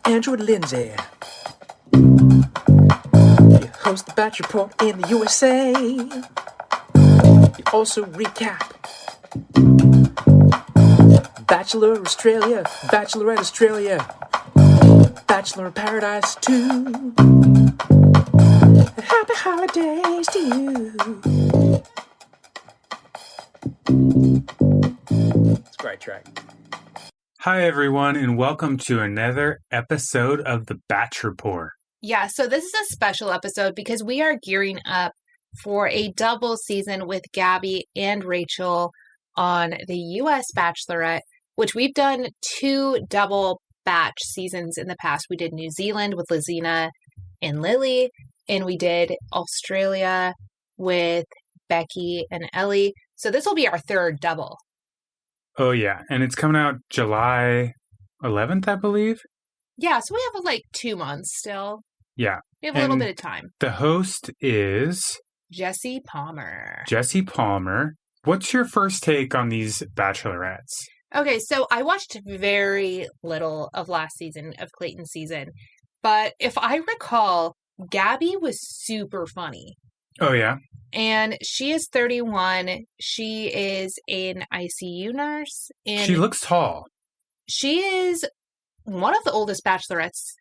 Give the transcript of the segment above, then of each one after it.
Andrew and Lindsey. You host the Bachelor Report in the USA. You also recap Bachelor Australia, Bachelorette Australia, Bachelor in Paradise 2. Happy holidays to you. It's a great track. Hi, everyone, and welcome to another episode of the Bachelor Report. Yeah, so this is a special episode because we are gearing up for a double season with Gabby and Rachel on the US Bachelorette, which we've done 2 double batch seasons in the past. We did New Zealand with Lizina and Lily, and we did Australia with Becky and Ellie. So this will be our 3rd double. Oh, yeah, and it's coming out July 11th, I believe? Yeah, so we have like 2 months still. Yeah. We have a little bit of time. The host is... Jesse Palmer. Jesse Palmer. What's your first take on these bachelorettes? Okay, so I watched very little of last season, of Clayton's season. But if I recall, Gabby was super funny. Oh, yeah? And she is 31. She is an ICU nurse. And she looks tall. She is one of the oldest bachelorettes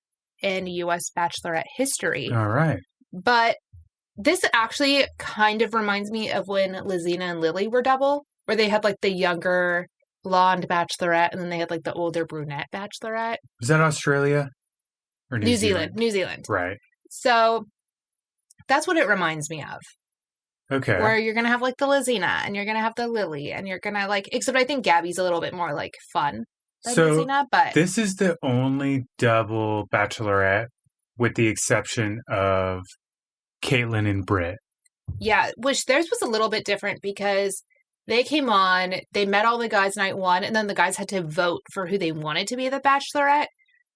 in US Bachelorette history. All right. But this actually kind of reminds me of when Lizina and Lily were double, where they had like the younger blonde bachelorette and then they had like the older brunette bachelorette. Was that Australia? Or New Zealand? New Zealand. Right. So that's what it reminds me of. Okay. Where you're going to have like the Lizina and you're going to have the Lily and you're going to like, except I think Gabby's a little bit more like fun than Lizina, but this is the only double bachelorette with the exception of Caitlin and Britt. Yeah, which theirs was a little bit different because they came on, they met all the guys night 1, and then the guys had to vote for who they wanted to be the bachelorette,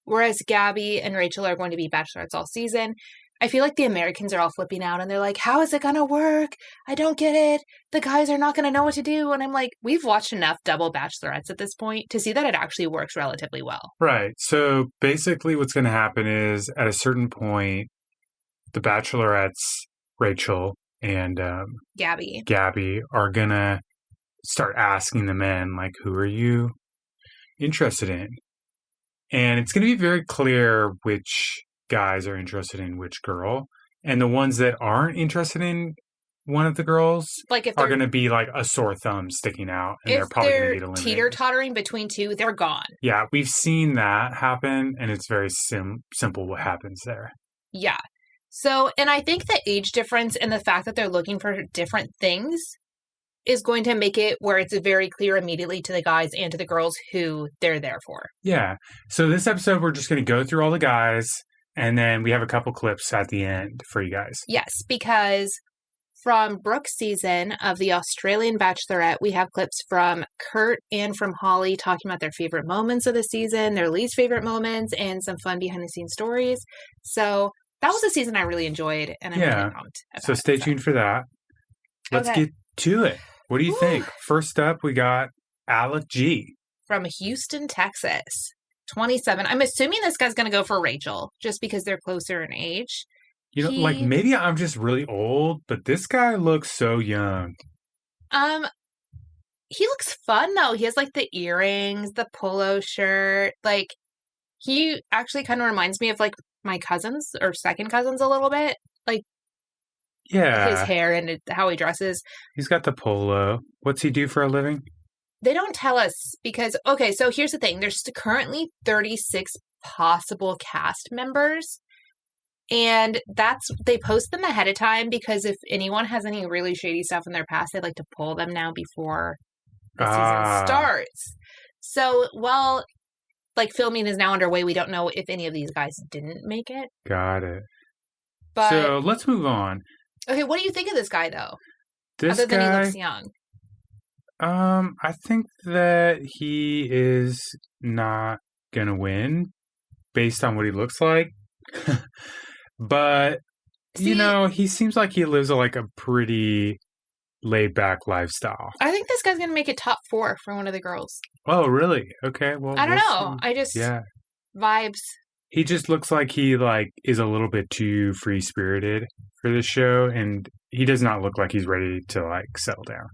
whereas Gabby and Rachel are going to be bachelorettes all season. I feel like the Americans are all flipping out and they're like, how is it going to work? I don't get it. The guys are not going to know what to do. And I'm like, we've watched enough double bachelorettes at this point to see that it actually works relatively well. Right. So basically what's going to happen is at a certain point, the bachelorettes, Rachel and Gabby are going to start asking the men, like, who are you interested in? And it's going to be very clear which guys are interested in which girl, and the ones that aren't interested in one of the girls like if are going to be like a sore thumb sticking out, and they're probably going to get eliminated. Teeter-tottering between 2, they're gone. Yeah, we've seen that happen, and it's very simple what happens there. Yeah. So, and I think the age difference and the fact that they're looking for different things is going to make it where it's very clear immediately to the guys and to the girls who they're there for. Yeah. So this episode, we're just going to go through all the guys, and then we have a couple clips at the end for you guys. Yes, because from Brooke's season of the Australian Bachelorette, we have clips from Kurt and from Holly talking about their favorite moments of the season, their least favorite moments, and some fun behind-the-scenes stories. So that was a season I really enjoyed, and I'm really pumped about. So stay tuned for that. Let's get to it. What do you think? First up, we got Alec G. From Houston, Texas. 27. I'm assuming this guy's going to go for Rachel, just because they're closer in age. You know, like, maybe I'm just really old, but this guy looks so young. He looks fun, though. He has, like, the earrings, the polo shirt. Like, he actually kind of reminds me of, like, my cousins, or second cousins a little bit. Like, yeah, his hair and how he dresses. He's got the polo. What's he do for a living? They don't tell us because, okay, so here's the thing. There's currently 36 possible cast members. And they post them ahead of time because if anyone has any really shady stuff in their past, they'd like to pull them now before the season starts. So, while, like, filming is now underway, we don't know if any of these guys didn't make it. Got it. But, so, let's move on. Okay, what do you think of this guy, though? This Other guy, than he looks young. I think that he is not gonna win based on what he looks like. But, you know, he seems like he lives like a pretty laid back lifestyle. I think this guy's gonna make it top 4 for one of the girls. Oh, really? Okay. Well, I don't we'll know. see. I just Yeah. vibes. He just looks like he is a little bit too free spirited for this show, and he does not look like he's ready to settle down.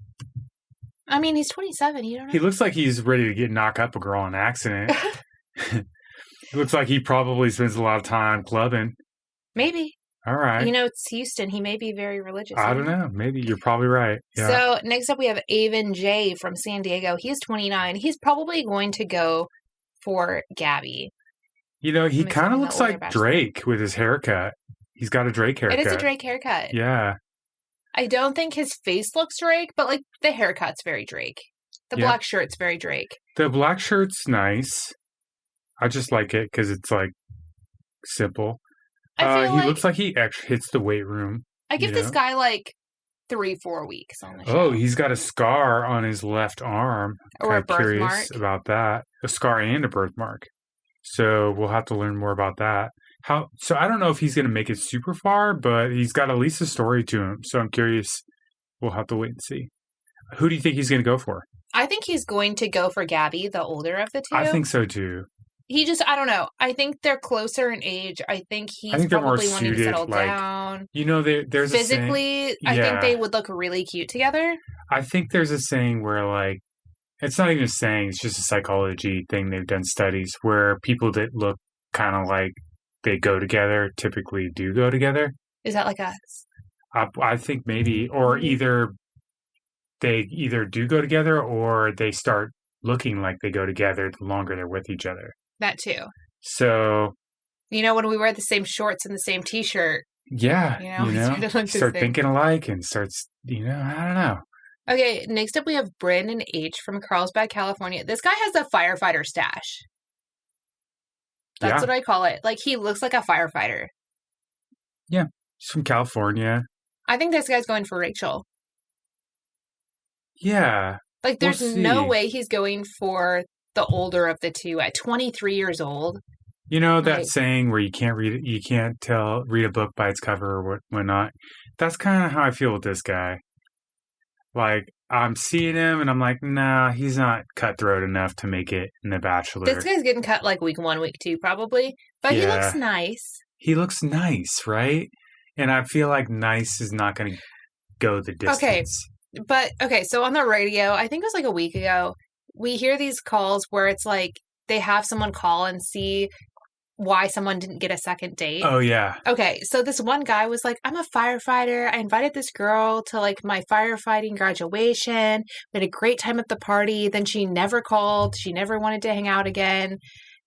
I mean, he's 27. You don't know. He looks like he's ready to knock up a girl in an accident. It looks like he probably spends a lot of time clubbing. Maybe. All right. You know, it's Houston. He may be very religious. I don't know. Maybe you're probably right. Yeah. So next up, we have Avon J from San Diego. He's 29. He's probably going to go for Gabby. You know, he I'm kind of assuming looks the older like bachelor. Drake with his haircut. He's got a Drake haircut. It is a Drake haircut. Yeah. I don't think his face looks Drake, but the haircut's very Drake. The Yeah. black shirt's very Drake. The black shirt's nice. I just like it because it's simple. I feel he looks like he actually hits the weight room. I give you this know? guy 3-4 weeks on the show. Oh, he's got a scar on his left arm. Or a Kinda curious birthmark. about that. A scar and a birthmark. So we'll have to learn more about that. So I don't know if he's going to make it super far, but he's got at least a story to him. So I'm curious. We'll have to wait and see. Who do you think he's going to go for? I think he's going to go for Gabby, the older of the two. I think so too. I don't know. I think they're closer in age. I think he's they're more probably wanting to suited, settle down. You know, there's a saying, physically, I think they would look really cute together. I think there's a saying where it's not even a saying, it's just a psychology thing. They've done studies where people that look kind of like they go together typically do go together. Is that like us? I think maybe, or they either do go together or they start looking like they go together the longer they're with each other. That too. So, when we wear the same shorts and the same t-shirt. yeah, start thinking alike and starts, I don't know. Okay, next up we have Brandon H. from Carlsbad, California. This guy has a firefighter stash. That's what I call it. He looks like a firefighter. Yeah, he's from California. I think this guy's going for Rachel. Yeah. There's we'll no see. way he's going for the older of the two at 23 years old. You know that saying where you can't read a book by its cover or whatnot. That's kind of how I feel with this guy. I'm seeing him and I'm like, nah, he's not cutthroat enough to make it in The Bachelor. This guy's getting cut week 1, week 2 probably, but he looks nice. He looks nice, right? And I feel like nice is not going to go the distance. So on the radio, I think it was a week ago, we hear these calls where it's they have someone call and see why someone didn't get a second date. Oh, yeah. Okay, so this one guy was like, I'm a firefighter. I invited this girl to my firefighting graduation. We had a great time at the party. Then she never called. She never wanted to hang out again.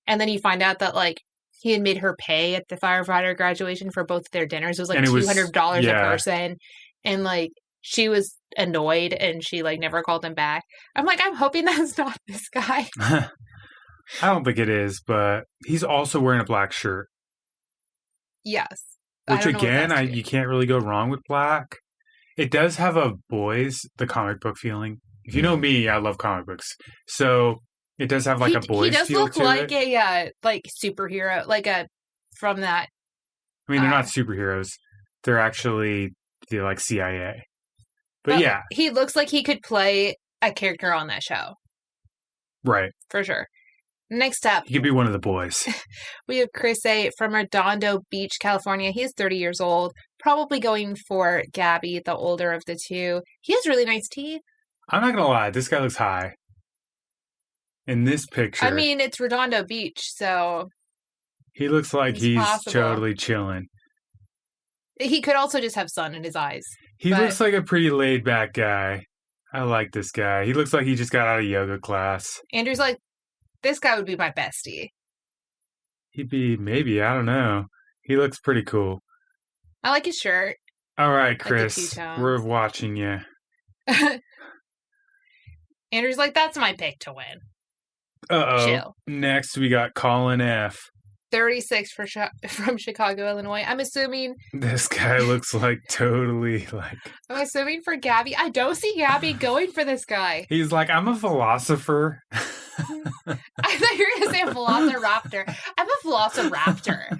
And then you find out that he had made her pay at the firefighter graduation for both their dinners. It was $200 a person. And she was annoyed and she never called him back. I'm hoping that's not this guy. I don't think it is, but he's also wearing a black shirt. Yes. Which again, you can't really go wrong with black. It does have a the comic book feeling. If you know me, I love comic books. So it does have a boys feel to it. He does look like a superhero, from that. I mean, they're not superheroes. They're actually the CIA. But yeah. He looks like he could play a character on that show. Right. For sure. Next up. He could be one of the boys. We have Chris A. from Redondo Beach, California. He is 30 years old. Probably going for Gabby, the older of the two. He has really nice teeth. I'm not going to lie. This guy looks high. In this picture. I mean, it's Redondo Beach, so. He looks like he's totally chilling. He could also just have sun in his eyes. He looks like a pretty laid back guy. I like this guy. He looks like he just got out of yoga class. Andrew's like, this guy would be my bestie. He'd be, maybe, I don't know. He looks pretty cool. I like his shirt. All right, Chris, we're watching you. Andrew's like, that's my pick to win. Uh-oh. Chill. Next, we got Colin F. 36 from Chicago, Illinois. I'm assuming... This guy looks totally I'm assuming for Gabby. I don't see Gabby going for this guy. He's like, I'm a philosopher. I thought you were going to say a velociraptor. I'm a velociraptor.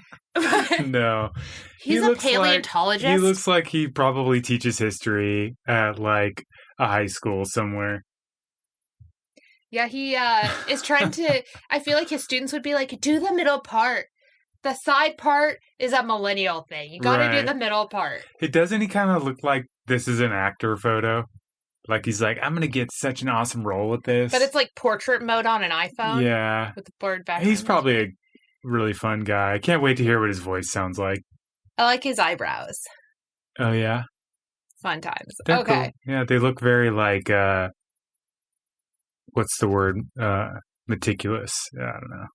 No. He's a paleontologist. He looks like he probably teaches history at like a high school somewhere. Yeah, he is trying to. I feel like his students would be like, do the middle part. The side part is a millennial thing. You got to do the middle part. Doesn't he kind of look like this is an actor photo? Like he's like, I'm gonna get such an awesome role with this. But it's like portrait mode on an iPhone. Yeah, with the blurred background. He's probably a really fun guy. I can't wait to hear what his voice sounds like. I like his eyebrows. Oh yeah, fun times. They're okay, cool. Yeah, they look very like what's the word? Meticulous. I don't know.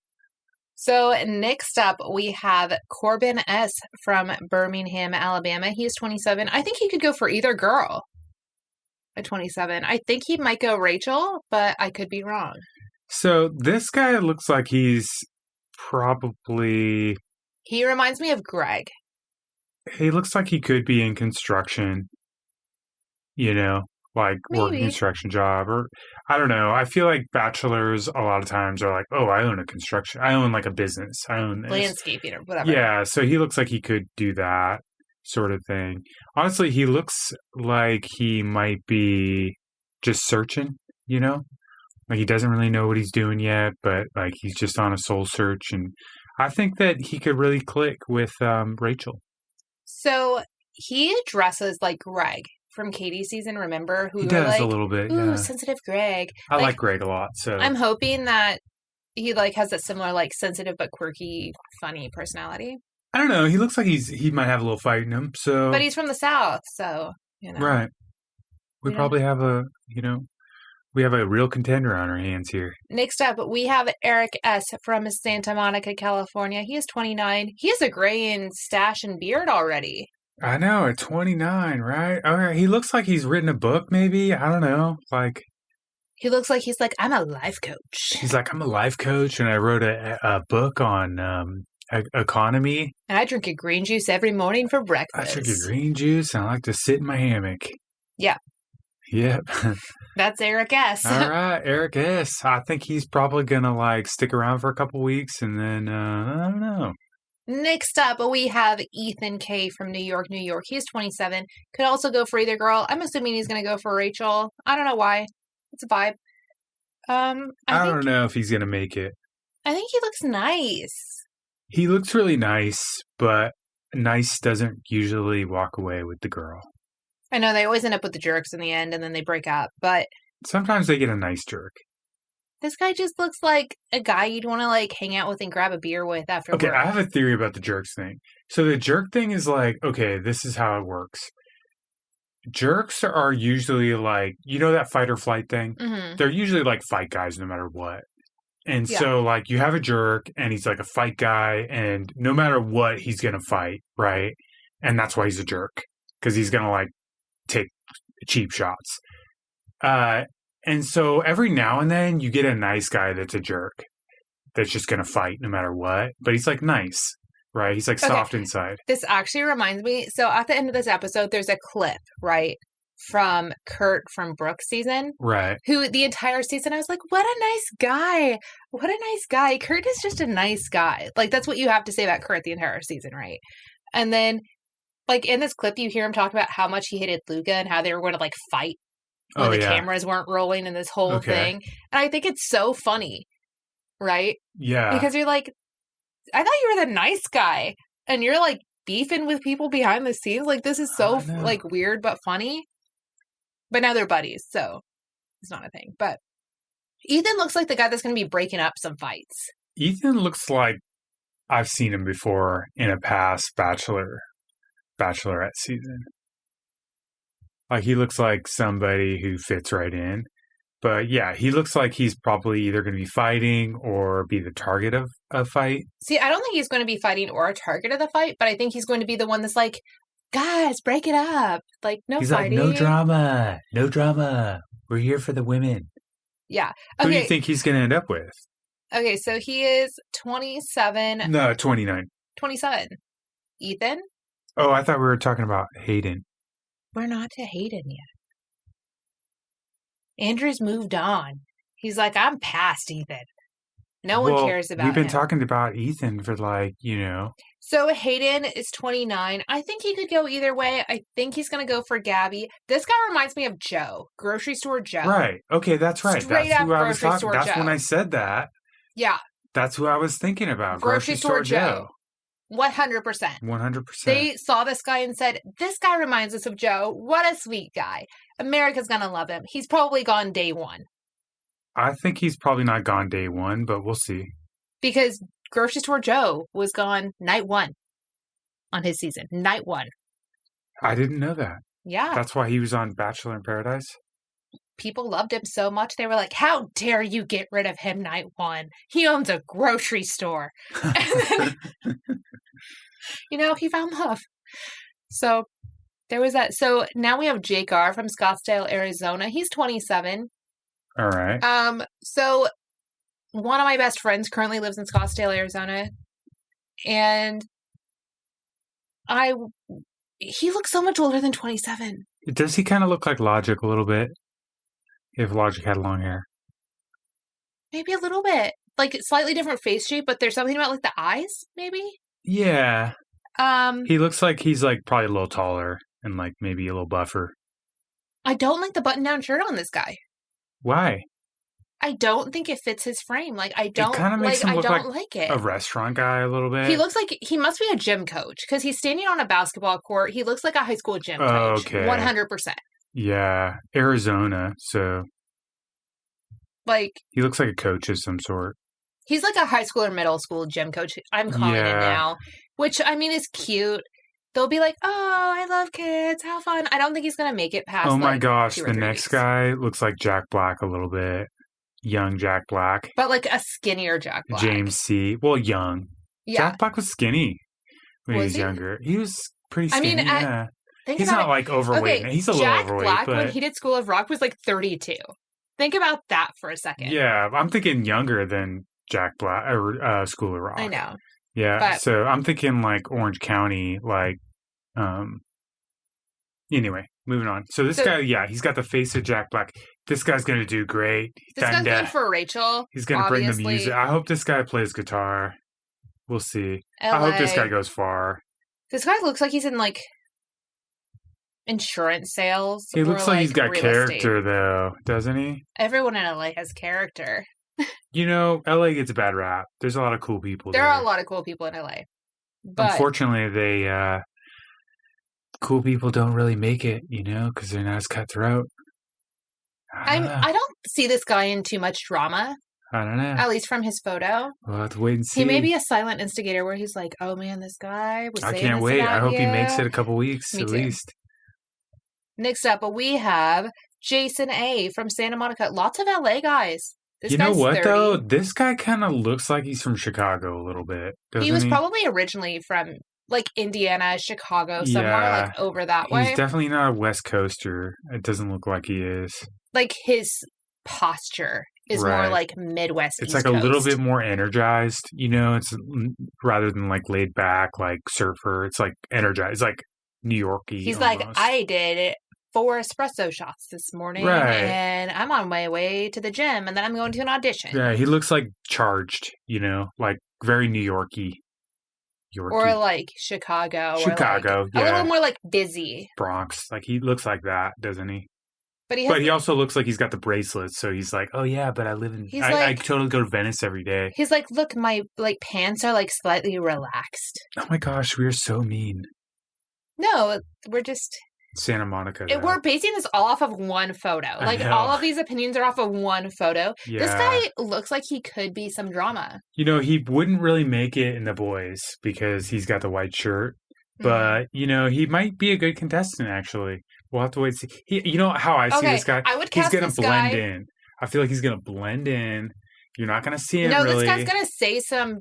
So next up, we have Corbin S. from Birmingham, Alabama. He is 27. I think he could go for either girl at 27. I think he might go Rachel, but I could be wrong. So this guy looks like he's probably... He reminds me of Greg. He looks like he could be in construction, you know, like working a construction job, or I don't know. I feel like bachelors a lot of times are like, oh, I own like a business. I own this. Landscaping or whatever. Yeah, so he looks like he could do that sort of thing. Honestly, he looks like he might be just searching, you know? Like he doesn't really know what he's doing yet, but like he's just on a soul search. And I think that he could really click with Rachel. So he dresses like Greg from Katie's season, remember? He does like, a little bit, ooh, yeah. sensitive Greg. I like Greg a lot, so... I'm hoping that he like has a similar like sensitive but quirky, funny personality. I don't know. He looks like he might have a little fight in him, so... But he's from the South, so, you know. Right. We probably have we have a real contender on our hands here. Next up, we have Eric S. from Santa Monica, California. He is 29. He has a gray and stash and beard already. I know, at 29, right? Okay, he looks like he's written a book, maybe. I don't know. Like, he looks like he's like, I'm a life coach. He's like, I'm a life coach, and I wrote a book on economy. And I drink a green juice every morning for breakfast. I drink a green juice, and I like to sit in my hammock. Yeah. Yep. That's Eric S. All right, Eric S. I think he's probably going to, like, stick around for a couple weeks, and then, I don't know. Next up, we have Ethan K. from New York, New York. He's 27. Could also go for either girl. I'm assuming he's going to go for Rachel. I don't know why. It's a vibe. I don't know if he's going to make it. I think he looks nice. He looks really nice, but nice doesn't usually walk away with the girl. I know they always end up with the jerks in the end, and then they break up, but... Sometimes they get a nice jerk. This guy just looks like a guy you'd want to, like, hang out with and grab a beer with after Okay, work. I have a theory about the jerks thing. So the jerk thing is like, okay, this is how it works. Jerks are usually like, you know that fight or flight thing? Mm-hmm. They're usually like fight guys no matter what. And so like you have a jerk and he's like a fight guy and no matter what, he's going to fight, right? And that's why he's a jerk. Because he's going to like take cheap shots. And so every now and then you get a nice guy that's a jerk. That's just going to fight no matter what. But he's like nice, right? He's like soft inside. This actually reminds me. So at the end of this episode, there's a clip, right? From Kurt from Brooke season. Right. Who the entire season I was like, what a nice guy. What a nice guy. Kurt is just a nice guy. Like that's what you have to say about Kurt the entire season, right? And then like in this clip, you hear him talk about how much he hated Luca and how they were going to like fight when the cameras weren't rolling and this whole thing. And I think it's so funny, right? Yeah. Because you're like, I thought you were the nice guy and you're like beefing with people behind the scenes. Like this is so like weird but funny. But now they're buddies, so it's not a thing. But Ethan looks like the guy that's going to be breaking up some fights. Ethan looks like I've seen him before in a past Bachelorette season. Like he looks like somebody who fits right in. But yeah, he looks like he's probably either going to be fighting or be the target of a fight. See, I don't think he's going to be fighting or a target of the fight, but I think he's going to be the one that's like, guys, break it up. Like, no he's fighting. He's like, no drama. No drama. We're here for the women. Yeah. Okay. Who do you think he's going to end up with? Okay, so he is 27. No, 29. 27. Ethan? Oh, I thought we were talking about Hayden. We're not to Hayden yet. Andrew's moved on. He's like, I'm past Ethan. No one cares about We've been him. talking about Ethan for So Hayden is 29. I think he could go either way. I think he's going to go for Gabby. This guy reminds me of Joe, grocery store Joe. Right. Okay, that's right. Straight That's up who I was grocery talking. store That's Joe. when I said that. Yeah. That's who I was thinking about. Grocery store Joe. 100%. 100%. They saw this guy and said, this guy reminds us of Joe. What a sweet guy. America's going to love him. He's probably gone day one. I think he's probably not gone day one, but we'll see. Because grocery store Joe was gone night one on his season. Night one. I didn't know that. Yeah. That's why he was on Bachelor in Paradise? People loved him so much. They were like, how dare you get rid of him night one? He owns a grocery store. And then, he found love. So there was that. So now we have Jake R. from Scottsdale, Arizona. He's 27. All right. So one of my best friends currently lives in Scottsdale, Arizona. And he looks so much older than 27. Does he kind of look like Logic a little bit? If Logic had long hair. Maybe a little bit. Like, slightly different face shape, but there's something about, like, the eyes, maybe? Yeah. He looks like he's, like, probably a little taller and, like, maybe a little buffer. I don't like the button-down shirt on this guy. Why? I don't think it fits his frame. Like, I don't, it kind of makes him look like it. A restaurant guy a little bit. He looks like he must be a gym coach because he's standing on a basketball court. He looks like a high school gym coach. Okay. 100%. Yeah. Arizona, so. Like. He looks like a coach of some sort. He's like a high school or middle school gym coach. I'm calling it now. Which, I mean, is cute. They'll be like, oh, I love kids. How fun. I don't think he's going to make it past, oh my gosh. The next guy looks like Jack Black a little bit. Young Jack Black. But like a skinnier Jack Black. James C. Well, young. Yeah. Jack Black was skinny when he was younger. He was pretty skinny, yeah. He's not like overweight. Okay, he's a little overweight. Jack Black, when he did School of Rock, was like 32. Think about that for a second. Yeah, I'm thinking younger than Jack Black or School of Rock. I know. Yeah, so I'm thinking like Orange County, like, anyway, moving on. So this guy, he's got the face of Jack Black. This guy's going to do great. This guy's good for Rachel. He's going to bring the music. I hope this guy plays guitar. We'll see. LA. I hope this guy goes far. This guy looks like he's in like insurance sales. He looks like he's got character though, doesn't he? Everyone in LA has character. LA gets a bad rap. There's a lot of cool people there. There are a lot of cool people in LA. But unfortunately, cool people don't really make it, because they're not as cutthroat. I don't see this guy in too much drama. I don't know. At least from his photo. We'll have to wait and see. He may be a silent instigator where he's like, oh man, this guy was saying I can't this wait. about I hope you. he makes it a couple weeks Me at too. least. Next up, we have Jason A. from Santa Monica. Lots of LA guys. This you know guy's what, 30. though? This guy kind of looks like he's from Chicago a little bit. He was probably originally from, like, Indiana, Chicago, somewhere, like, over that way. He's definitely not a West Coaster. It doesn't look like he is. Like, his posture is more, like, Midwest, It's East like Coast. a little bit more energized, it's rather than, like, laid back, like, surfer. It's, like, energized. It's, like, New York-y He's almost. like, I did 4 espresso shots this morning, and I'm on my way to the gym, and then I'm going to an audition. Yeah, he looks like charged, like very New York-y. Or like Chicago. Chicago, or like, a little more like busy. Bronx. Like he looks like that, doesn't he? But he also looks like he's got the bracelets, so he's like, oh yeah, but I live in... I totally go to Venice every day. He's like, look, my like pants are like slightly relaxed. Oh my gosh, we are so mean. No, we're just... Santa Monica. We're basing this all off of one photo. Like, all of these opinions are off of one photo. Yeah. This guy looks like he could be some drama. He wouldn't really make it in The Boys because he's got the white shirt. But, he might be a good contestant, actually. We'll have to wait and see. How I see this guy? I would cast he's going to blend in. I feel like he's going to blend in. You're not going to see him really. No, this guy's going to say some...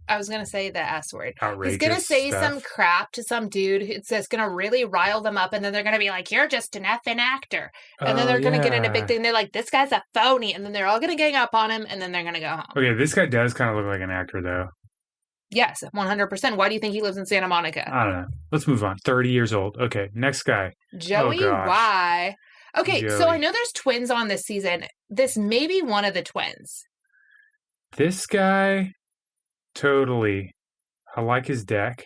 I was going to say the S word. Outrageous He's going to say stuff. some crap to some dude. It's just going to really rile them up. And then they're going to be like, you're just an effing actor. And then they're going to get in a big thing. They're like, this guy's a phony. And then they're all going to gang up on him. And then they're going to go home. Okay, this guy does kind of look like an actor, though. Yes, 100%. Why do you think he lives in Santa Monica? I don't know. Let's move on. 30 years old. Okay, next guy. Joey Y. Okay, so I know there's twins on this season. This may be one of the twins. This guy, totally. I like his deck.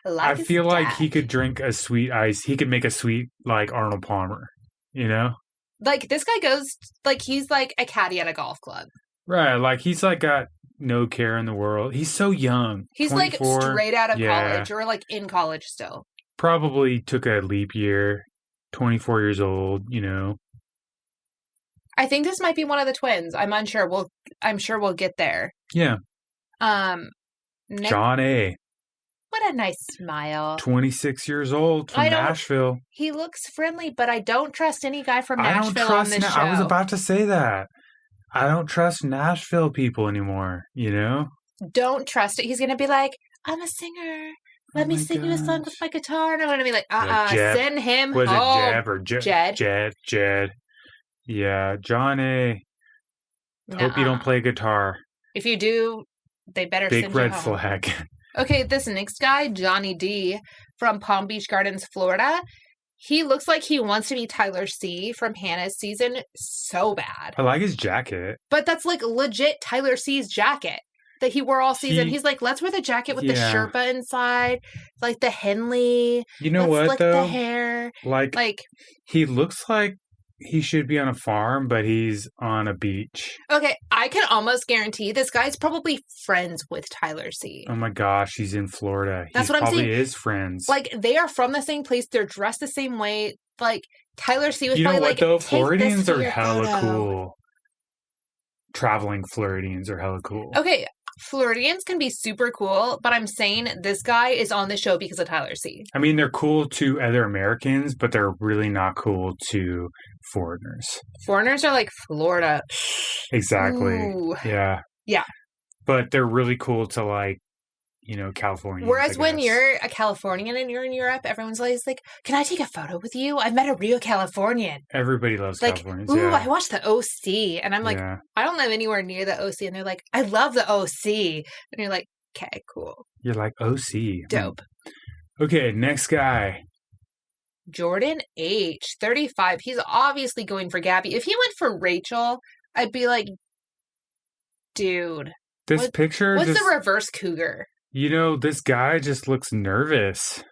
I feel like he could drink a sweet ice. He could make a sweet, like, Arnold Palmer, you know? Like, this guy goes, like, he's like a caddy at a golf club. Right. Like, he's, like, got no care in the world. He's so young. He's, 24. like, straight out of Yeah. college or, like, in college still. Probably took a leap year. 24 years old, you know? I think this might be one of the twins. I'm unsure. I'm sure we'll get there. Yeah. Nick, John A. what a nice smile. 26 years old from Nashville. He looks friendly, but I don't trust any guy from I Nashville don't trust on this show. I was about to say that. I don't trust Nashville people anymore, you know? Don't trust it. He's going to be like, I'm a singer. Let me sing you a song with my guitar. And I'm going to be like, send him Was home. it Jeb or Jed? Jed. Yeah, John A. Hope you don't play guitar. If you do, they better send you home. Big red flag. Okay, this next guy, Johnny D. from Palm Beach Gardens, Florida. He looks like he wants to be Tyler C. from Hannah's season so bad. I like his jacket. But that's like legit Tyler C.'s jacket that he wore all season. He's like, let's wear the jacket with the Sherpa inside, like the Henley. You know what, though? The hair. Like, he looks like he should be on a farm, but he's on a beach. Okay, I can almost guarantee this guy's probably friends with Tyler C. Oh my gosh, he's in Florida. That's what I'm saying. He probably is friends. Like, they are from the same place. They're dressed the same way. Like, Tyler C was you know probably what, like, though? take Floridians this for are your hella photo. cool. Traveling Floridians are hella cool. Okay, Floridians can be super cool, but I'm saying this guy is on the show because of Tyler C. I mean, they're cool to other Americans, but they're really not cool to foreigners. Foreigners are like Florida. Exactly. Ooh. Yeah. Yeah. But they're really cool to, like, you know, Californians. Whereas when you're a Californian and you're in Europe, everyone's always like, can I take a photo with you? I've met a real Californian. Everybody loves like, Californians. Ooh, yeah. I watched the OC. And I'm like, I don't live anywhere near the OC. And they're like, I love the OC. And you're like, okay, cool. You're like, OC. Dope. Okay, next guy. Jordan H. 35. He's obviously going for Gabby. If he went for Rachel, I'd be like, dude. This picture what's the reverse cougar? You know, this guy just looks nervous,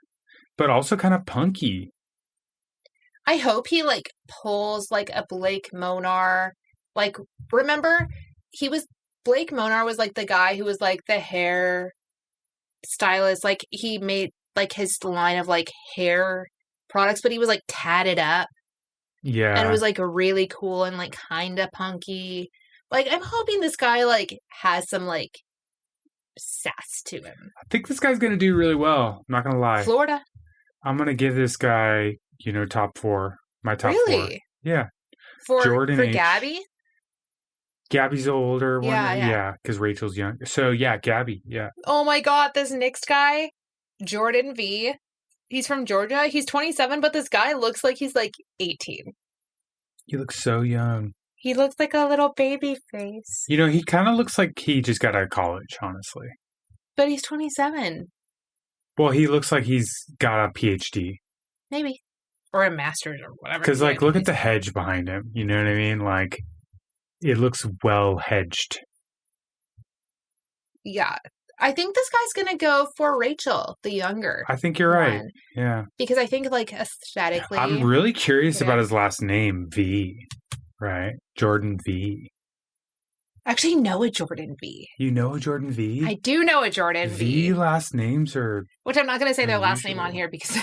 but also kind of punky. I hope he, like, pulls, like, a Blake Monar. Like, remember, Blake Monar was, like, the guy who was, like, the hair stylist. Like, he made, like, his line of, like, hair products, but he was, like, tatted up. Yeah. And it was, like, really cool and, like, kind of punky. Like, I'm hoping this guy, like, has some, like, sass to him. I think this guy's going to do really well. I'm not going to lie. Florida. I'm going to give this guy, you know, top 4. My top 4. Really? Yeah. For Jordan H. Gabby? Gabby's the older one. Yeah, because Rachel's young. So, yeah, Gabby. Yeah. Oh, my God. This next guy, Jordan V. He's from Georgia. He's 27, but this guy looks like he's, like, 18. He looks so young. He looks like a little baby face. You know, he kind of looks like he just got out of college, honestly. But he's 27. Well, he looks like he's got a PhD. Maybe. Or a master's or whatever. Because, like, look at the hedge behind him. You know what I mean? Like, it looks well hedged. Yeah. I think this guy's going to go for Rachel, the younger. I think you're right. Yeah. Because I think, like, aesthetically. I'm really curious about his last name, V. Right? Jordan V. I actually know a Jordan V. You know a Jordan V? I do know a Jordan V. V last names are... Which I'm not going to say their unusual. last name on here because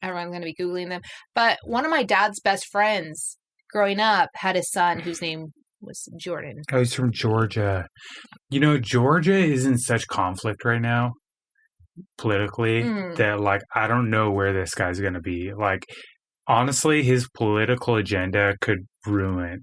everyone's going to be Googling them. But one of my dad's best friends growing up had a son whose name was Jordan. Oh, he's from Georgia. You know, Georgia is in such conflict right now, politically, that, like, I don't know where this guy's going to be. Like, honestly, his political agenda could ruin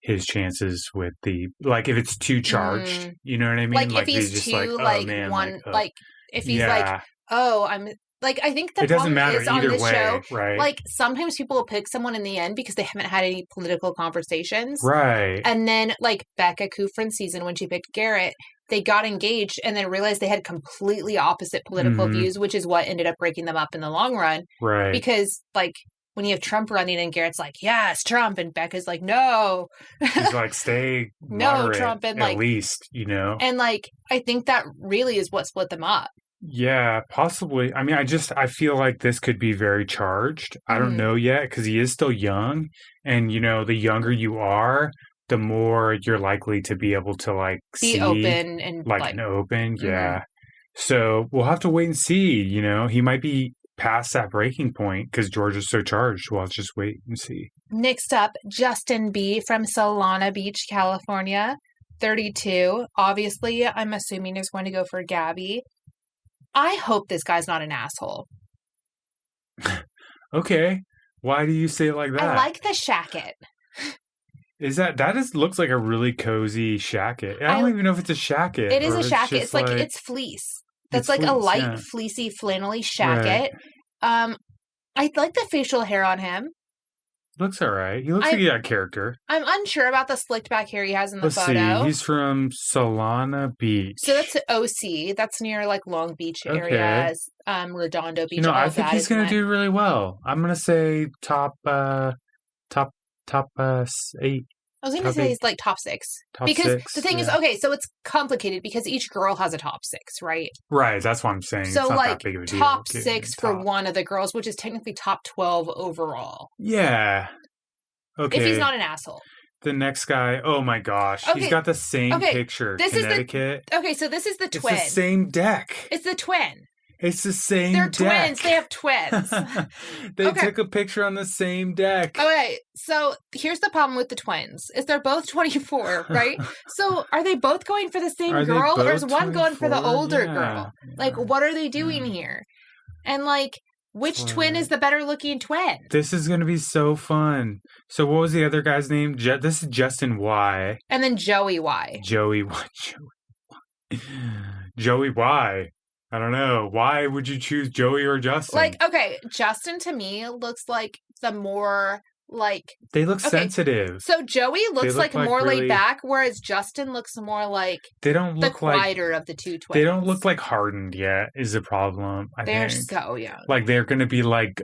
his chances with the, like, if it's too charged, you know what I mean? Like if he's just too, like, like, oh, man, one, like, like, if he's like, oh, I'm, like, I think the it doesn't problem matter is on either this way, show, right? like, sometimes people will pick someone in the end because they haven't had any political conversations. Right. And then, like, Becca Kufrin's season, when she picked Garrett, they got engaged and then realized they had completely opposite political views, which is what ended up breaking them up in the long run. Right. Because, like, when you have Trump running and Garrett's like, yes, Trump, and Becca's like, no. He's like, stay No, moderate, Trump, and, at like- least, you know? And, like, I think that really is what split them up. Yeah, possibly. I mean, I feel like this could be very charged. I don't Mhm. know yet because he is still young. And, you know, the younger you are, the more you're likely to be able to, like, Be see. open and, Like, an open. Mhm. Yeah. So we'll have to wait and see. You know, he might be past that breaking point because George is so charged. We'll have to just wait and see. Next up, Justin B. from Solana Beach, California, 32. Obviously, I'm assuming is going to go for Gabby. I hope this guy's not an asshole. Okay. Why do you say it like that? I like the shacket. Looks like a really cozy shacket. I don't even know if it's a shacket. It is or a it's shacket. just It's like it's fleece. That's it's like a fleece, light, yeah. fleecy, flannelly shacket. I like the facial hair on him. Looks all right. He looks like he got character. I'm unsure about the slicked back hair he has in the Let's photo. see. He's from Solana Beach. So that's OC. That's near like Long Beach areas, Redondo Beach. You know, all I of think that he's is going wet. to do really well. I'm going to say top 8. I was going to top say eight. he's like top 6. Top Because 6, the thing is, yeah. okay, so it's complicated because each girl has a top 6, right? Right, that's what I'm saying. So it's not like that big of a deal. top Getting 6 for top. one of the girls, which is technically top 12 overall. Yeah. Okay. If he's not an asshole. The next guy, oh my gosh. Okay, He's got the same okay, picture. this is the- Connecticut. Okay, so this is the It's twin. the same deck. It's the twin. It's the same They're deck. twins. They have twins. They Okay. took a picture on the same deck. Okay, so here's the problem with the twins: is they're both 24, right? So are they both going for the same Are they girl, or is both one going for the 24? older Yeah, girl? yeah. Like, what are they doing here? And like, which Twin. twin is the better looking twin? This is going to be so fun. So what was the other guy's name? This is Justin Y. And then Joey Y. Joey Y. Joey Y. I don't know. Why would you choose Joey or Justin? Like, okay, Justin to me looks like the more like. They look okay, sensitive. So Joey looks look like like more really- laid back, whereas Justin looks more like They don't the look like quieter of the two twins. they don't look like hardened yet. Is the problem? I They're think. so young. Like they're going to be like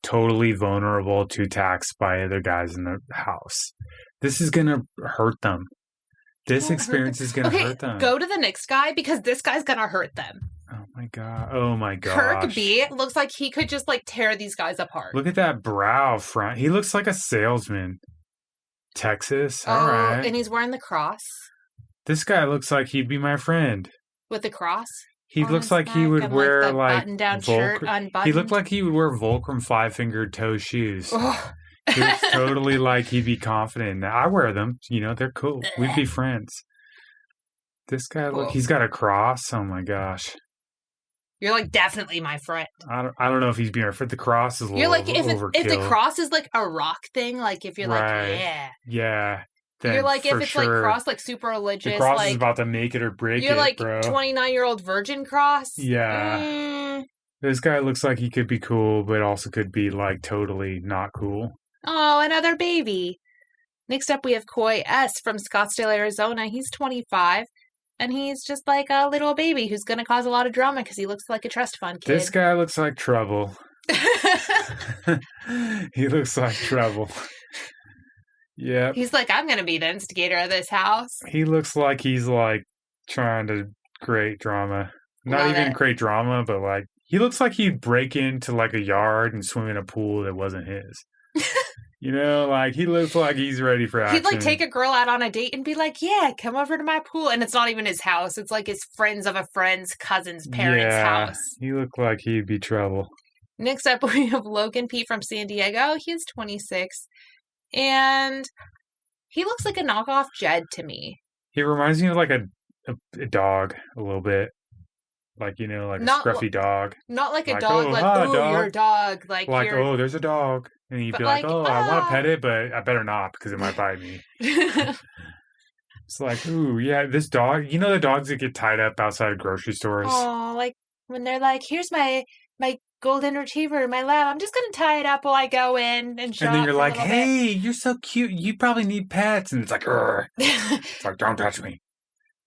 totally vulnerable to attacks by other guys in the house. This is going to hurt them. This Won't hurt experience them. is going to Okay, hurt them. go to the next guy because this guy's gonna hurt them. Oh my god. Oh my gosh. Kirk B looks like he could just like tear these guys apart. Look at that brow front. He looks like a salesman. Texas. All right. And he's wearing the cross This guy looks like he'd be my friend. with the cross. He on looks his like he neck would and, wear the like button-down shirt unbuttoned. He looked like he would wear Volcrum 5-fingered toe shoes. Ugh. He looks totally like he'd be confident in that. I wear them. You know, they're cool. We'd be friends. This guy, look, Cool. he's got a cross. Oh my gosh. You're like definitely my friend. I don't know if he's being our friend. The cross is a You're little like if the overkill. cross is like a rock thing, like if you're Right. like yeah, Yeah. Then you're like if for it's sure, like cross like super religious, the cross like is about to make it or break you're it, like bro. 29-year-old virgin cross. Yeah. Mm. This guy looks like he could be cool, but also could be like totally not cool. Oh, another baby. Next up, we have Coy S. from Scottsdale, Arizona. He's 25, and he's just like a little baby who's going to cause a lot of drama because he looks like a trust fund kid. This guy looks like trouble. He looks like trouble. Yep. He's like, I'm going to be the instigator of this house. He looks like he's like trying to create drama. Not Love even it. create drama, but like he looks like he'd break into like a yard and swim in a pool that wasn't his. You know, like he looks like he's ready for action. He'd like take a girl out on a date and be like, yeah, come over to my pool. And it's not even his house. It's like his friends of a friend's cousin's parents' house. He looked like he'd be trouble. Next up, we have Logan P. from San Diego. He's 26. And he looks like a knockoff Jed to me. He reminds me of like a dog a little bit. Like, you know, like Not a scruffy dog. Not like a Like, dog, oh, like, hi, ooh, dog. you're a dog. Like Like, you're... oh, there's a dog. And you'd But be like, like, oh, I want ah. to pet it, but I better not because it might bite me. It's like, ooh, yeah, this dog, you know the dogs that get tied up outside of grocery stores? Oh, like when they're like, here's my golden retriever, my lab. I'm just going to tie it up while I go in and shop And then you're for a like, little hey, you're so cute. You probably need pets. And it's like, "Urgh." bit. It's like, don't touch me.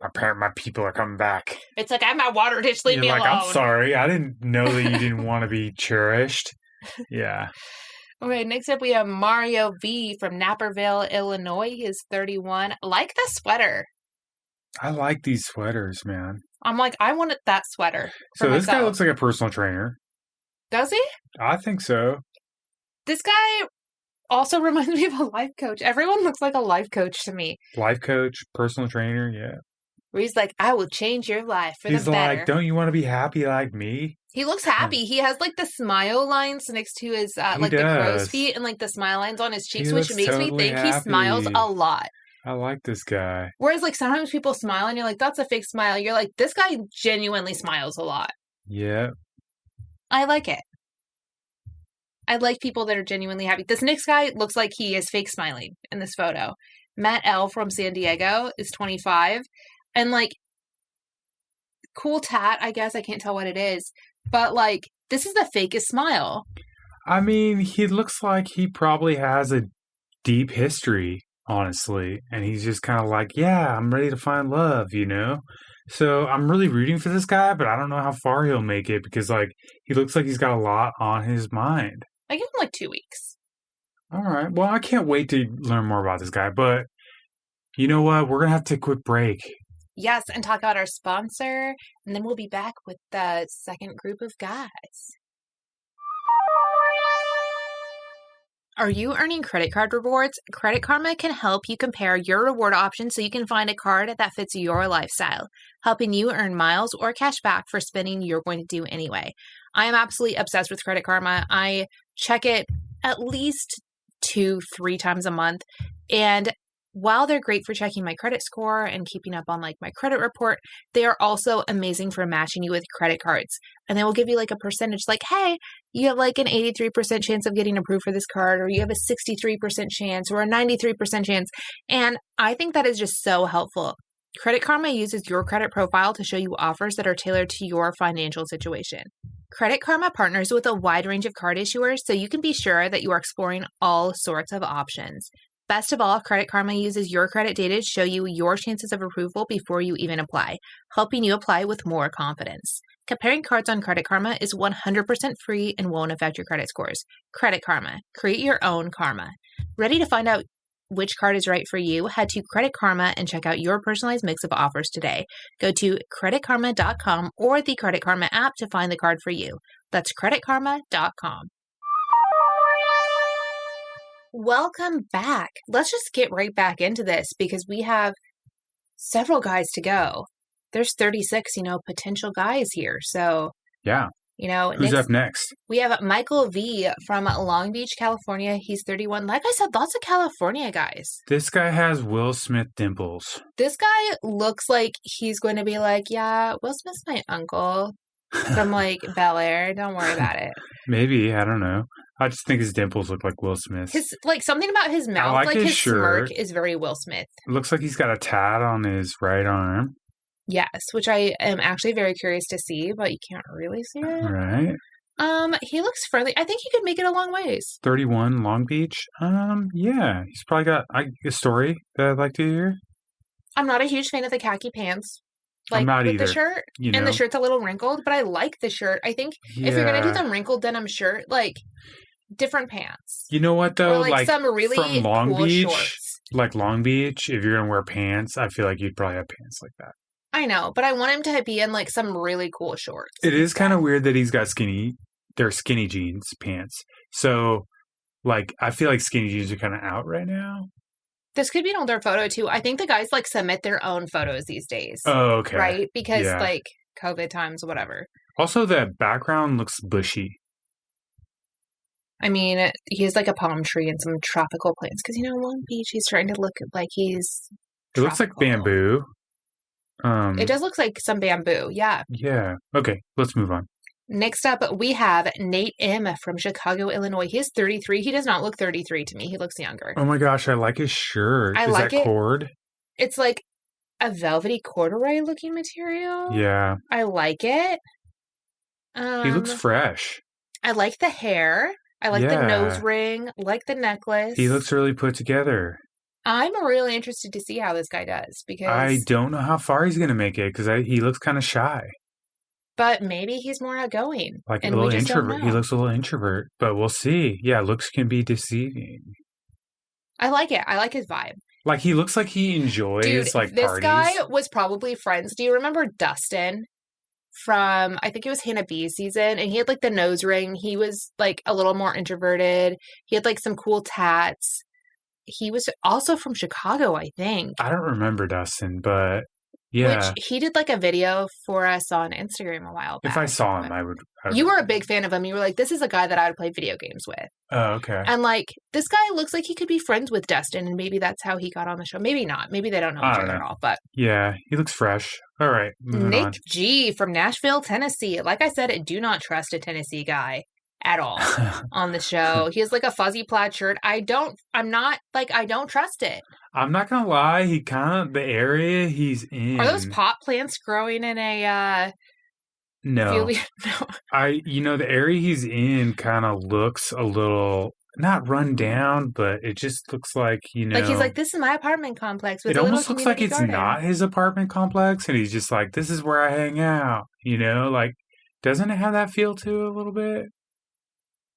My people are coming back. It's like, I'm at water dish, leave You're me like, alone. I'm sorry. I didn't know that you didn't want to be cherished. Yeah. Okay, next up we have Mario V from Naperville, Illinois. He is 31. I like the sweater. I like these sweaters, man. I'm like, I wanted that sweater for So this guy myself. looks like a personal trainer. Does he? I think so. This guy also reminds me of a life coach. Everyone looks like a life coach to me. Life coach, personal trainer, yeah. Where he's like, I will change your life for He's the better. like, don't you want to be happy like me? He looks happy. He has like the smile lines next to his like the crow's feet and like the smile lines on his cheeks, He which looks makes me totally think he smiles happy. a lot. I like this guy. Whereas like sometimes people smile and you're like, that's a fake smile. You're like, this guy genuinely smiles a lot. Yeah. I like it. I like people that are genuinely happy. This next guy looks like he is fake smiling in this photo. Matt L. from San Diego is 25. And like, cool tat, I guess. I can't tell what it is. But like, this is the fakest smile. I mean, he looks like he probably has a deep history, honestly. And he's just kind of like, yeah, I'm ready to find love, you know? So I'm really rooting for this guy, but I don't know how far he'll make it because, like, he looks like he's got a lot on his mind. I give him like 2 weeks. All right. Well, I can't wait to learn more about this guy, but you know what? We're going to have to take a quick break. Yes, and talk about our sponsor, and then we'll be back with the second group of guys. Are you earning credit card rewards? Credit Karma can help you compare your reward options so you can find a card that fits your lifestyle, helping you earn miles or cash back for spending you're going to do anyway. I am absolutely obsessed with Credit Karma. I check it at least 2-3 times a month, and while they're great for checking my credit score and keeping up on like my credit report, they are also amazing for matching you with credit cards. And they will give you like a percentage like, hey, you have like an 83% chance of getting approved for this card, or you have a 63% chance or a 93% chance. And I think that is just so helpful. Credit Karma uses your credit profile to show you offers that are tailored to your financial situation. Credit Karma partners with a wide range of card issuers so you can be sure that you are exploring all sorts of options. Best of all, Credit Karma uses your credit data to show you your chances of approval before you even apply, helping you apply with more confidence. Comparing cards on Credit Karma is 100% free and won't affect your credit scores. Credit Karma. Create your own karma. Ready to find out which card is right for you? Head to Credit Karma and check out your personalized mix of offers today. Go to creditkarma.com or the Credit Karma app to find the card for you. That's creditkarma.com. Welcome back. Let's just get right back into this because we have several guys to go. There's 36, potential guys here. So, Yeah. Who's up next? We have Michael V from Long Beach, California. He's 31. Like I said, lots of California guys. This guy has Will Smith dimples. This guy looks like he's going to be like, yeah, Will Smith's my uncle from like Bel Air. Don't worry about it. Maybe. I don't know. I just think his dimples look like Will Smith. His something about his mouth, like his shirt. smirk is very Will Smith. It looks like he's got a tat on his right arm. Yes, which I am actually very curious to see, but you can't really see it. Right. He looks friendly. I think he could make it a long ways. 31 Long Beach. Yeah. He's probably got a story that I'd like to hear. I'm not a huge fan of the khaki pants. I'm not with either. The shirt, and the shirt's a little wrinkled, but I like the shirt. I think if you're going to do the wrinkled denim shirt, different pants. You know what, though? Or some really from Long cool Beach, shorts. like Long Beach, if you're going to wear pants, I feel like you'd probably have pants like that. I know, but I want him to be in some really cool shorts. It is kind of weird that he's got they're skinny jeans pants. So, I feel like skinny jeans are kind of out right now. This could be an older photo, too. I think the guys, submit their own photos these days. Oh, okay. Right? Because, COVID times, whatever. Also, the background looks bushy. I mean, he has, a palm tree and some tropical plants. Because, Long Beach, he's trying to look like he's It looks like bamboo. It does look like some bamboo, yeah. Yeah. Okay, let's move on. Next up, we have Nate M. from Chicago, Illinois. He is 33. He does not look 33 to me. He looks younger. Oh my gosh, I like his shirt. Is that cord? It's like a velvety corduroy looking material. Yeah. I like it. He looks fresh. I like the hair. I like the nose ring. I like the necklace. He looks really put together. I'm really interested to see how this guy does because I don't know how far he's going to make it because he looks kind of shy. But maybe he's more outgoing. Like and a little we just don't introvert. He know. looks a little introvert, but we'll see. Yeah, looks can be deceiving. I like it. I like his vibe. Like he looks like he enjoys Dude, like this parties. guy was probably friends. Do you remember Dustin from, I think it was Hannah B's season? And he had like the nose ring. He was like a little more introverted. He had like some cool tats. He was also from Chicago, I think. I don't remember Dustin, but yeah. Which he did like a video for us on Instagram a while back. If I saw him, I would. You were a big fan of him. You were like, this is a guy that I would play video games with. Oh, okay. And like, this guy looks like he could be friends with Dustin, and maybe that's how he got on the show. Maybe not. Maybe they don't know each other at all. But yeah, he looks fresh. All right, Nick on. G from Nashville, Tennessee. Like I said, I do not trust a Tennessee guy at all on the show. He has like a fuzzy plaid shirt. I don't trust it. I'm not gonna lie. He kind of the area he's in. Are those pot plants growing in a? No. No. The area he's in kind of looks a little not run down, but it just looks like, like he's like, this is my apartment complex. With it almost looks like it's not his apartment complex, and he's just like, this is where I hang out. Like, doesn't it have that feel to it a little bit?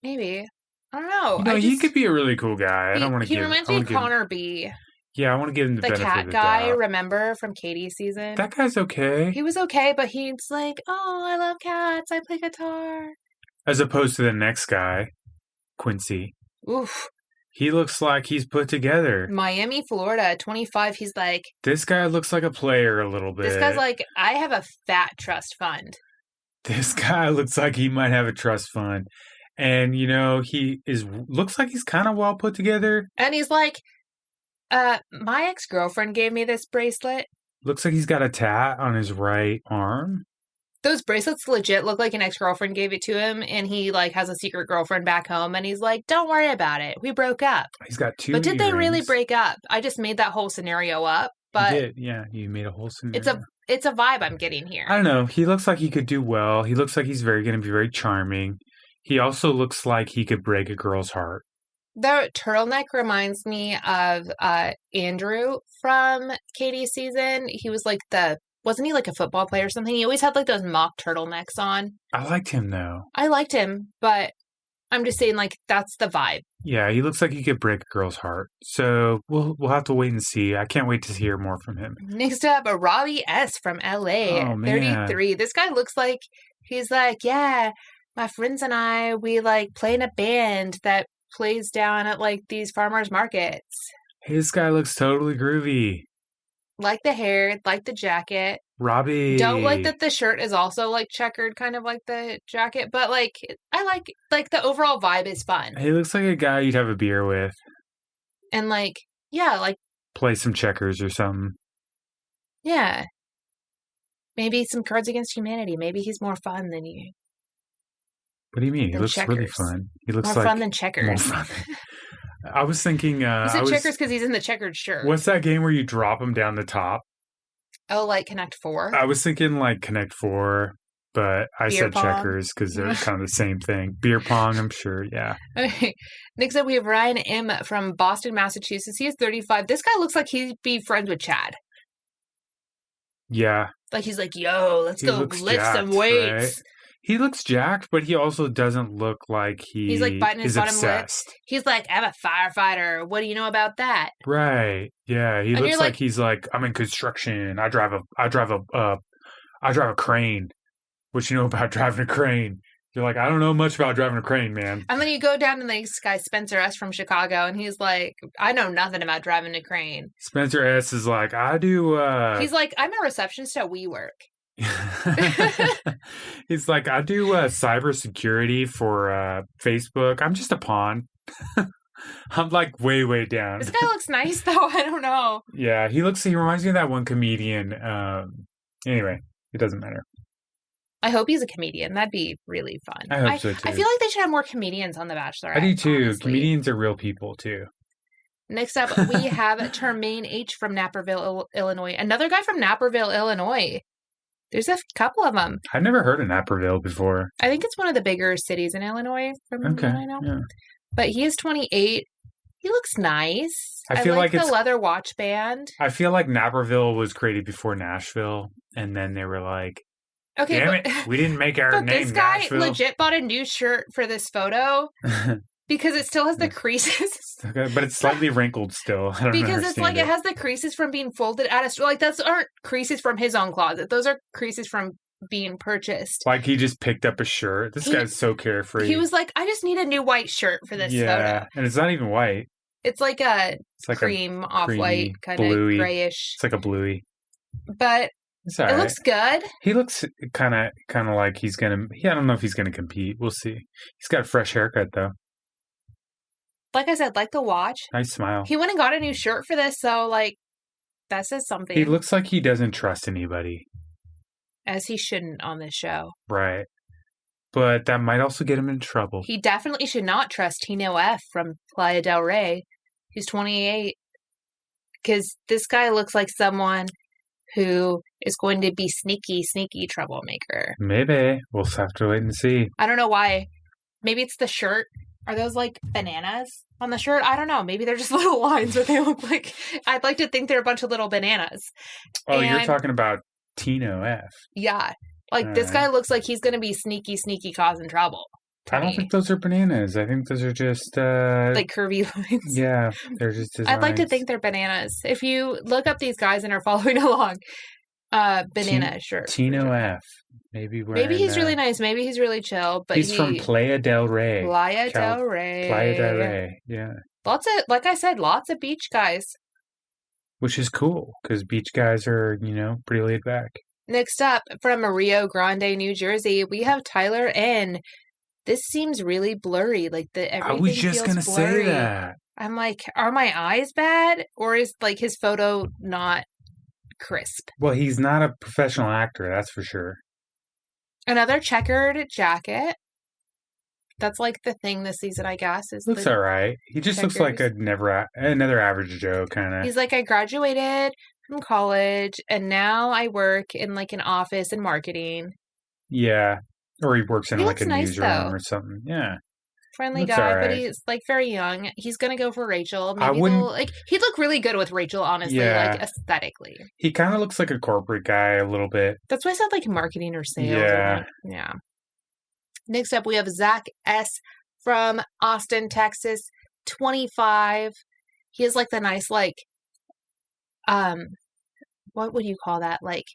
Maybe. I don't know. He could be a really cool guy. I don't want to give. He reminds me of Connor B. Yeah, I want to give him the benefit cat of the guy, doubt. remember, from Katie's season? That guy's okay. He was okay, but he's like, oh, I love cats. I play guitar. As opposed to the next guy, Quincy. Oof. He looks like he's put together. Miami, Florida, 25. He's like... This guy looks like a player a little bit. This guy's like, I have a fat trust fund. This guy looks like he might have a trust fund. And, looks like he's kind of well put together. And he's like... my ex-girlfriend gave me this bracelet. Looks like he's got a tat on his right arm. Those bracelets legit look like an ex-girlfriend gave it to him, and he, like, has a secret girlfriend back home, and he's like, don't worry about it. We broke up. He's got 2 But did earrings. they really break up? I just made that whole scenario up, but... You did, yeah. You made a whole scenario. It's a vibe I'm getting here. I don't know. He looks like he could do well. He looks like he's going to be very charming. He also looks like he could break a girl's heart. The turtleneck reminds me of Andrew from Katie's season. He was like wasn't he like a football player or something? He always had like those mock turtlenecks on. I liked him though. I liked him, but I'm just saying like that's the vibe. Yeah, he looks like he could break a girl's heart. So we'll have to wait and see. I can't wait to hear more from him. Next up, Robbie S from LA, 33. This guy looks like he's like, yeah, my friends and I, we like play in a band that plays down at like these farmers markets. This guy looks totally groovy. Like the hair, like the jacket. Robbie. Don't like that the shirt is also like checkered, kind of like the jacket, but like I like the overall vibe is fun. He looks like a guy you'd have a beer with. And like, yeah, like play some checkers or something. Yeah. Maybe some Cards Against Humanity. Maybe he's more fun than you. What do you mean? He looks checkers. Really fun. He looks more fun than checkers. More fun. I was thinking... he said checkers because he's in the checkered shirt. What's that game where you drop him down the top? Oh, like Connect 4? I was thinking like Connect 4, but I Beer said pong? checkers because they're kind of the same thing. Beer pong, I'm sure, yeah. Okay. Next up, we have Ryan M. from Boston, Massachusetts. He is 35. This guy looks like he'd be friends with Chad. Yeah. Like he's like, yo, let's go lift some weights. Right? He looks jacked, but he also doesn't look like he's like biting his bottom obsessed. lip. He's like, I'm a firefighter. What do you know about that? Right. Yeah. He looks like he's like, I'm in construction. I drive a crane. What you know about driving a crane? You're like, I don't know much about driving a crane, man. And then you go down to this guy, Spencer S. from Chicago, and he's like, I know nothing about driving a crane. Spencer S. is like, I do... He's like, I'm a receptionist at WeWork. He's like, I do cybersecurity for Facebook. I'm just a pawn. I'm like way down. This guy looks nice, though. I don't know. Yeah, he reminds me of that one comedian. Anyway, it doesn't matter. I hope he's a comedian. That'd be really fun. I hope so, too. I feel like they should have more comedians on The Bachelor. I do, too. Honestly. Comedians are real people, too. Next up, we have Termaine H. from Naperville, Illinois. Another guy from Naperville, Illinois. There's a couple of them. I've never heard of Naperville before. I think it's one of the bigger cities in Illinois, from what I know. Yeah. But he is 28. He looks nice. I feel like the it's leather watch band. I feel like Naperville was created before Nashville, and then they were like, Okay, Damn but, it. We didn't make our but name this guy Nashville. legit bought a new shirt for this photo because it still has the creases. Okay, but it's slightly wrinkled still. I don't Because it's like understand it has the creases from being folded at a store. Like, those aren't creases from his own closet. Those are creases from being purchased. Like he just picked up a shirt. This guy's so carefree. He was like, I just need a new white shirt for this photo. Yeah, and it's not even white. It's like a It's off-white, kind of grayish. It's like a bluey. But It's all it right. looks good. He looks kind of like he's gonna. I don't know if he's gonna compete. We'll see. He's got a fresh haircut though. Like I said, like the watch. Nice smile. He went and got a new shirt for this, so like that says something. He looks like he doesn't trust anybody. As he shouldn't on this show. Right. But that might also get him in trouble. He definitely should not trust Tino F from Playa del Rey, who's 28. Because this guy looks like someone who is going to be sneaky troublemaker. Maybe. We'll have to wait and see. I don't know why. Maybe it's the shirt. Are those like bananas on the shirt? I don't know. Maybe they're just little lines, but they look like... I'd like to think they're a bunch of little bananas. Oh, you're talking about Tino F. Yeah. Like, this guy looks like he's going to be sneaky causing trouble. I don't think those are bananas. I think those are just... like curvy lines. Yeah, they're just designs. I'd like to think they're bananas. If you look up these guys and are following along, banana shirt. Tino F. Maybe he's really nice. Maybe he's really chill. But he's from Playa del Rey. Playa del Rey. Playa del Rey, yeah. Like I said, lots of beach guys. Which is cool, because beach guys are, pretty laid back. Next up, from Rio Grande, New Jersey, we have Tyler N. This seems really blurry. Like, everything I was just going to say that. I'm like, are my eyes bad? Or is, like, his photo not crisp? Well, he's not a professional actor, that's for sure. Another checkered jacket. That's like the thing this season, I guess. Looks all right. He just looks like another average Joe kind of. He's like, I graduated from college and now I work in like an office in marketing. Yeah. Or he works in like a newsroom though. Or something. Yeah. Friendly guy, but he's like very young. He's gonna go for Rachel. Maybe he'd look really good with Rachel, honestly, like aesthetically. He kind of looks like a corporate guy a little bit. That's why I said like marketing or sales. Yeah. Yeah. Next up, we have Zach S. from Austin, Texas, 25. He has like the nice like, what would you call that? Like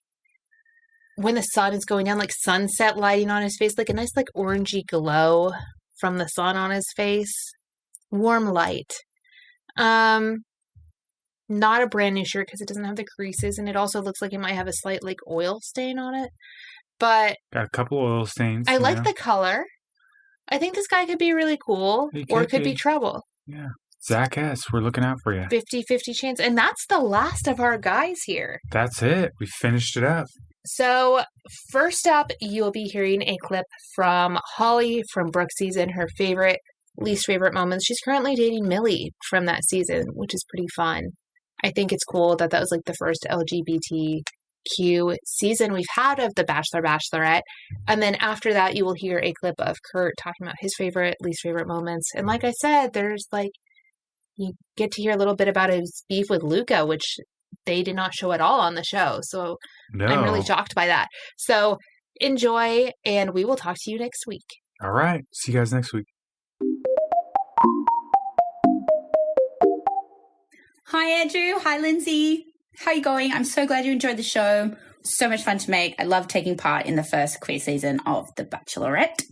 when the sun is going down, like sunset lighting on his face, like a nice like orangey glow from the sun on his face. Warm light. Not a brand new shirt because it doesn't have the creases, and it also looks like it might have a slight like oil stain on it. But got a couple oil stains. I like the color. I think this guy could be really cool, or it could be trouble. Yeah. Zach S., we're looking out for you. 50-50 chance. And that's the last of our guys here. That's it. We finished it up. So first up, you'll be hearing a clip from Holly from Brooke season, her least favorite moments. She's currently dating Millie from that season, which is pretty fun. I think it's cool that was like the first LGBTQ season we've had of The Bachelor, Bachelorette. And then after that, you will hear a clip of Kurt talking about his least favorite moments. And like I said, there's like, you get to hear a little bit about his beef with Luca, which they did not show at all on the show. So I'm really shocked by that. So enjoy, and we will talk to you next week. All right. See you guys next week. Hi, Andrew. Hi, Lindsey. How are you going? I'm so glad you enjoyed the show. So much fun to make. I love taking part in the first queer season of The Bachelorette.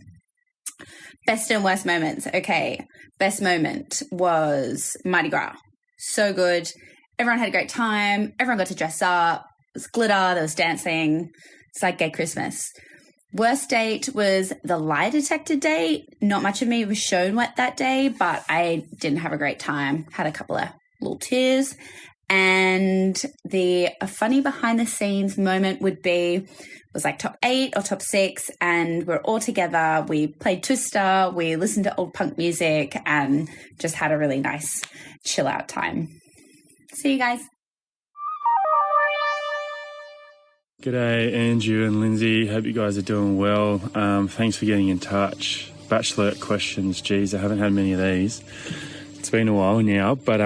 Best and worst moments. Okay. Best moment was Mardi Gras. So good. Everyone had a great time. Everyone got to dress up. It was glitter. There was dancing. It's like gay Christmas. Worst date was the lie detector date. Not much of me was shown that day, but I didn't have a great time. Had a couple of little tears. And a funny behind the scenes moment would be, was like top 8 or top 6, and we're all together. We played Twister, we listened to old punk music, and just had a really nice chill out time. See you guys. G'day, Andrew and Lindsey. Hope you guys are doing well. Thanks for getting in touch. Bachelorette questions, geez, I haven't had many of these. It's been a while now, but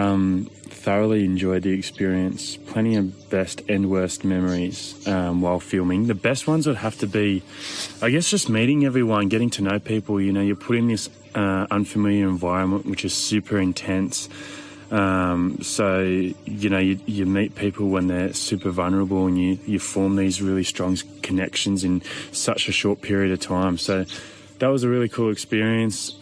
thoroughly enjoyed the experience. Plenty of best and worst memories while filming. The best ones would have to be, I guess, just meeting everyone, getting to know people. You know, you're put in this unfamiliar environment, which is super intense. So, you know, you meet people when they're super vulnerable, and you form these really strong connections in such a short period of time. So that was a really cool experience.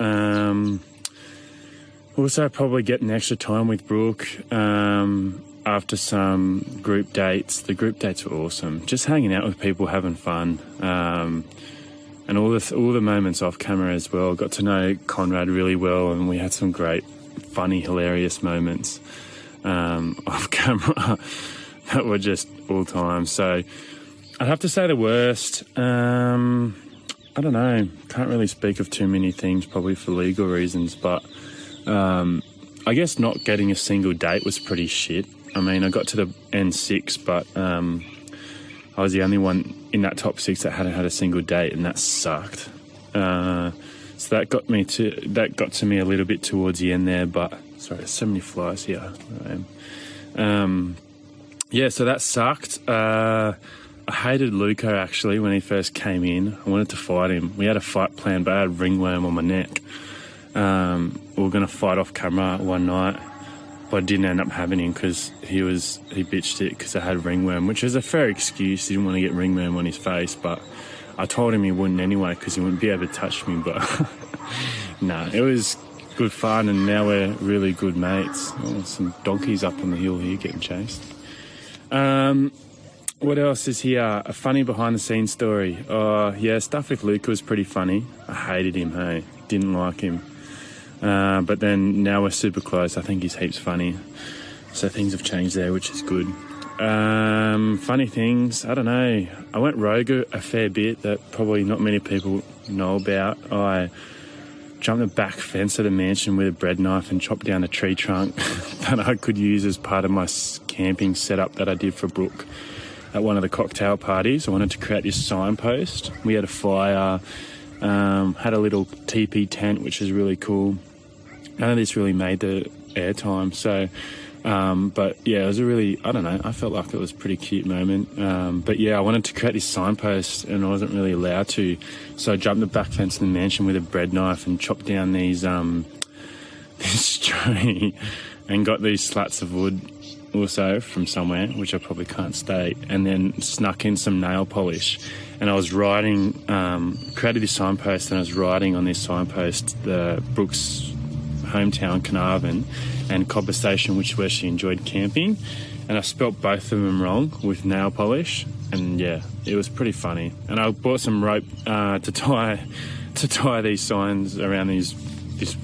Also, probably getting extra time with Brooke after some group dates. The group dates were awesome. Just hanging out with people, having fun, and all the moments off camera as well. Got to know Conrad really well, and we had some great, funny, hilarious moments off camera that were just all time. So I'd have to say the worst. I don't know. Can't really speak of too many things, probably for legal reasons, but I guess not getting a single date was pretty shit. I mean, I got to the end 6, but I was the only one in that top 6 that hadn't had a single date, and that sucked. So that got to me a little bit towards the end there. But sorry, there's so many flies here. Yeah, so that sucked. I hated Luco actually when he first came in. I wanted to fight him. We had a fight plan, but I had ringworm on my neck. We were going to fight off camera one night, but I didn't end up having him because he bitched it because I had ringworm, which is a fair excuse. He didn't want to get ringworm on his face, but I told him he wouldn't anyway because he wouldn't be able to touch me. But no, it was good fun, and now we're really good mates. Oh, some donkeys up on the hill here getting chased. What else is here? A funny behind-the-scenes story. Oh, yeah, stuff with Luke was pretty funny. I hated him, hey. Didn't like him. But then now we're super close. I think he's heaps funny. So things have changed there, which is good. Funny things, I don't know. I went rogue a fair bit that probably not many people know about. I jumped the back fence of the mansion with a bread knife and chopped down a tree trunk that I could use as part of my camping setup that I did for Brooke at one of the cocktail parties. I wanted to create this signpost. We had a fire, had a little teepee tent, which is really cool. None of this really made the airtime, so but yeah, it was a really, I don't know, I felt like it was a pretty cute moment. But yeah, I wanted to create this signpost and I wasn't really allowed to, so I jumped the back fence of the mansion with a bread knife and chopped down these this tree and got these slats of wood also from somewhere, which I probably can't state, and then snuck in some nail polish. And I was writing, created this signpost, and I was writing on this signpost the Brooke's hometown, Carnarvon, and Cobber Station, which is where she enjoyed camping. And I spelt both of them wrong with nail polish, and yeah, it was pretty funny. And I bought some rope to tie these signs around this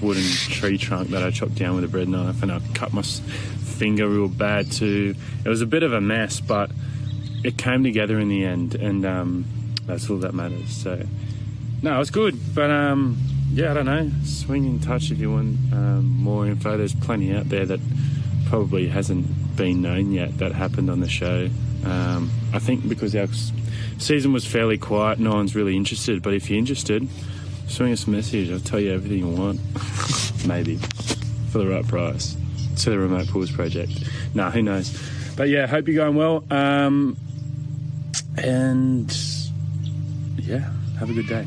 wooden tree trunk that I chopped down with a bread knife, and I cut my finger real bad too. It was a bit of a mess, but it came together in the end, and that's all that matters. So no, it was good, but yeah, I don't know, swing in touch if you want more info. There's plenty out there that probably hasn't been known yet that happened on the show. I think because our season was fairly quiet, no one's really interested, but if you're interested, swing us a message. I'll tell you everything you want. Maybe for the right price. To the Remote Pools Project. Nah, who knows? But yeah, hope you're going well. And yeah, have a good day.